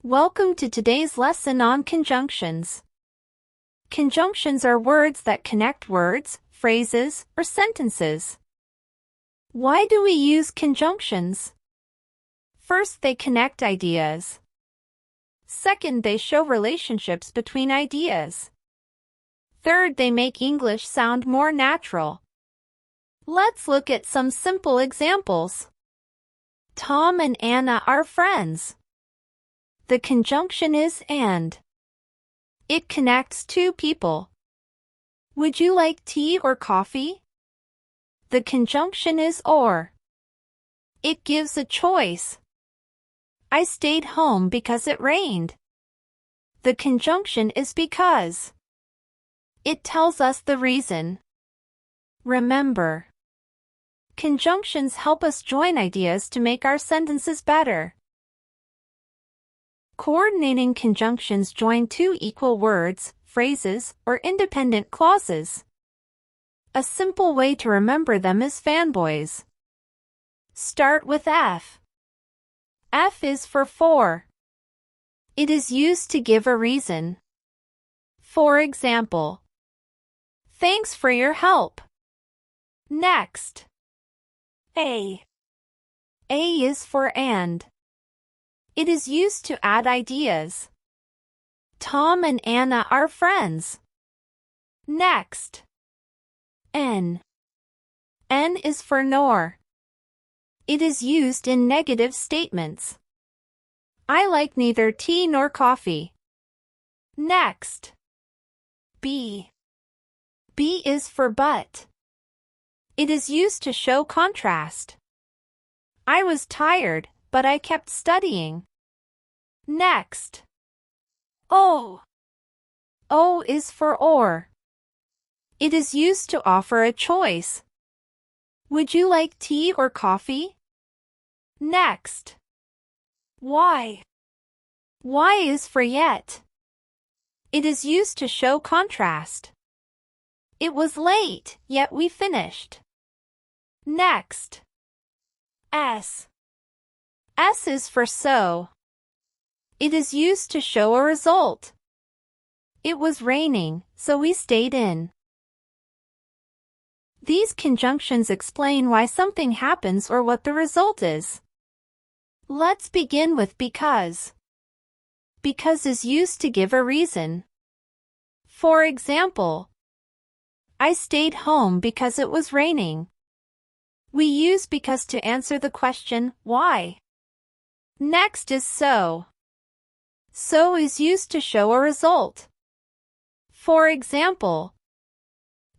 Welcome to today's lesson on conjunctions. Conjunctions are words that connect words, phrases, or sentences. Why do we use conjunctions? First, they connect ideas. Second, they show relationships between ideas. Third, they make English sound more natural. Let's look at some simple examples. Tom and Anna are friends. The conjunction is and. It connects two people. Would you like tea or coffee? The conjunction is or. It gives a choice. I stayed home because it rained. The conjunction is because. It tells us the reason. Remember, conjunctions help us join ideas to make our sentences better. Coordinating conjunctions join two equal words, phrases, or independent clauses. A simple way to remember them is FANBOYS. Start with F. F is for. It is used to give a reason. For example, thanks for your help. Next. A. A is for and. It is used to add ideas. Tom and Anna are friends. Next. N. N is for nor. It is used in negative statements. I like neither tea nor coffee. Next. B. B is for but. It is used to show contrast. I was tired, but I kept studying. Next. O. O is for or. It is used to offer a choice. Would you like tea or coffee? Next. Y. Y is for yet. It is used to show contrast. It was late, yet we finished. Next. S. S is for so. It is used to show a result. It was raining, so we stayed in. These conjunctions explain why something happens or what the result is. Let's begin with because. Because is used to give a reason. For example, I stayed home because it was raining. We use because to answer the question, why? Next is so. So is used to show a result. For example,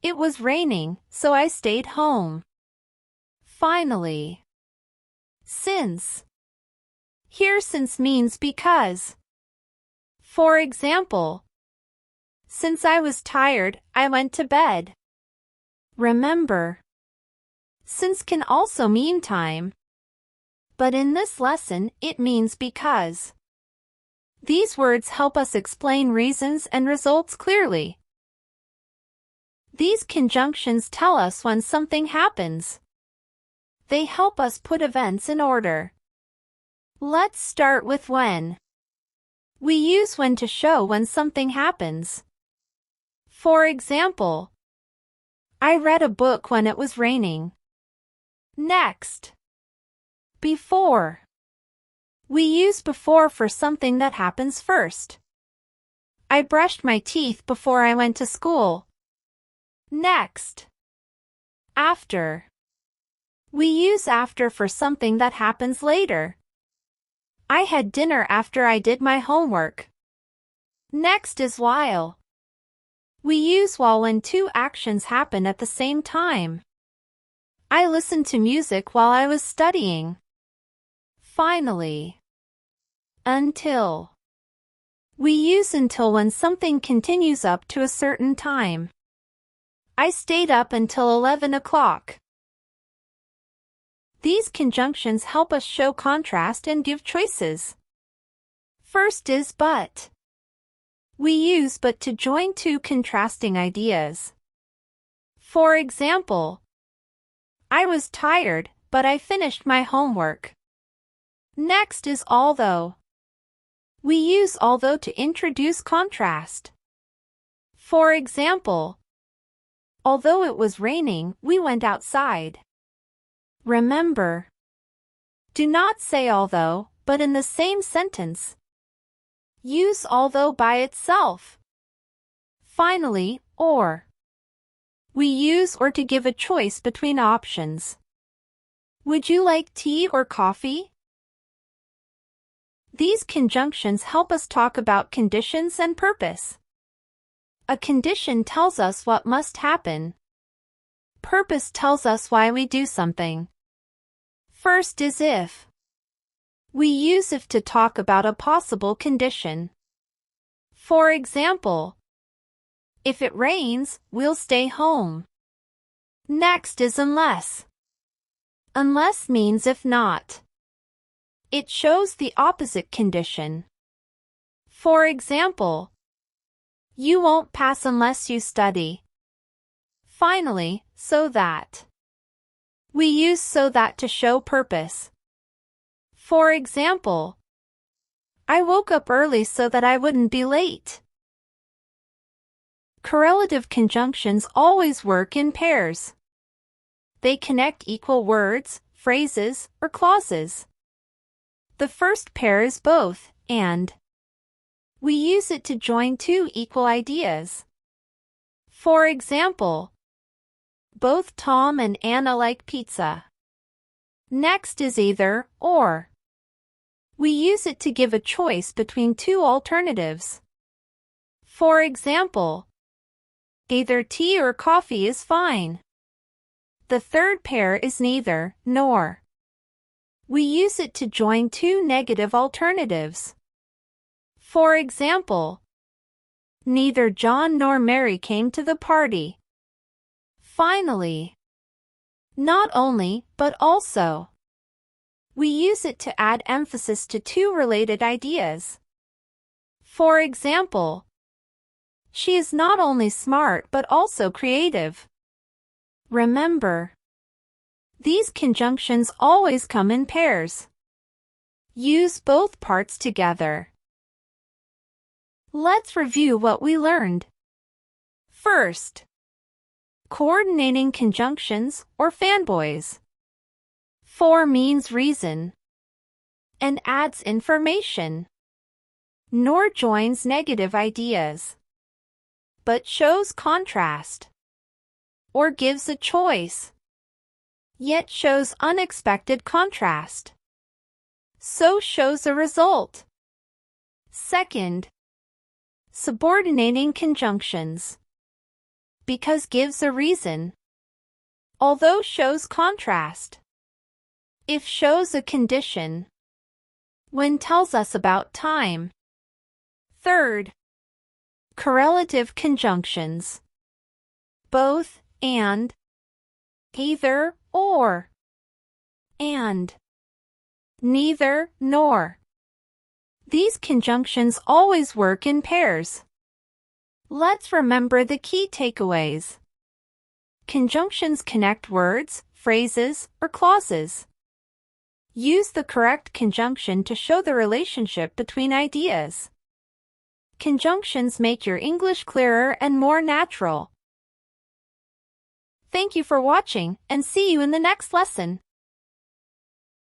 it was raining, so I stayed home. Finally, since. Here since means because. For example, since I was tired, I went to bed. Remember, since can also mean time. But in this lesson, it means because. These words help us explain reasons and results clearly. These conjunctions tell us when something happens. They help us put events in order. Let's start with when. We use when to show when something happens. For example, I read a book when it was raining. Next. Before. We use before for something that happens first. I brushed my teeth before I went to school. Next. After. We use after for something that happens later. I had dinner after I did my homework. Next is while. We use while when two actions happen at the same time. I listened to music while I was studying. Finally. Until. We use until when something continues up to a certain time. I stayed up until 11 o'clock. These conjunctions help us show contrast and give choices. First is but. We use but to join two contrasting ideas. For example, I was tired, but I finished my homework. Next is although. We use although to introduce contrast. For example, although it was raining, we went outside. Remember, do not say although, but in the same sentence. Use although by itself. Finally, or. We use or to give a choice between options. Would you like tea or coffee? These conjunctions help us talk about conditions and purpose. A condition tells us what must happen. Purpose tells us why we do something. First is if. We use if to talk about a possible condition. For example, if it rains, we'll stay home. Next is unless. Unless means if not. It shows the opposite condition. For example, you won't pass unless you study. Finally, so that. We use so that to show purpose. For example, I woke up early so that I wouldn't be late. Correlative conjunctions always work in pairs. They connect equal words, phrases, or clauses. The first pair is both, and. We use it to join two equal ideas. For example, both Tom and Anna like pizza. Next is either, or. We use it to give a choice between two alternatives. For example, either tea or coffee is fine. The third pair is neither, nor. We use it to join two negative alternatives. For example, neither John nor Mary came to the party. Finally, not only, but also. We use it to add emphasis to two related ideas. For example, she is not only smart but also creative. Remember, these conjunctions always come in pairs. Use both parts together. Let's review what we learned. First, coordinating conjunctions, or FANBOYS. For means reason and adds information, nor joins negative ideas, but shows contrast, or gives a choice, yet shows unexpected contrast, so shows a result. Second, subordinating conjunctions. Because gives a reason, although shows contrast. If shows a condition, when tells us about time. Third, correlative conjunctions. Both, and, either, or, and, neither, nor. These conjunctions always work in pairs. Let's remember the key takeaways. Conjunctions connect words, phrases, or clauses. Use the correct conjunction to show the relationship between ideas. Conjunctions make your English clearer and more natural. Thank you for watching, and see you in the next lesson.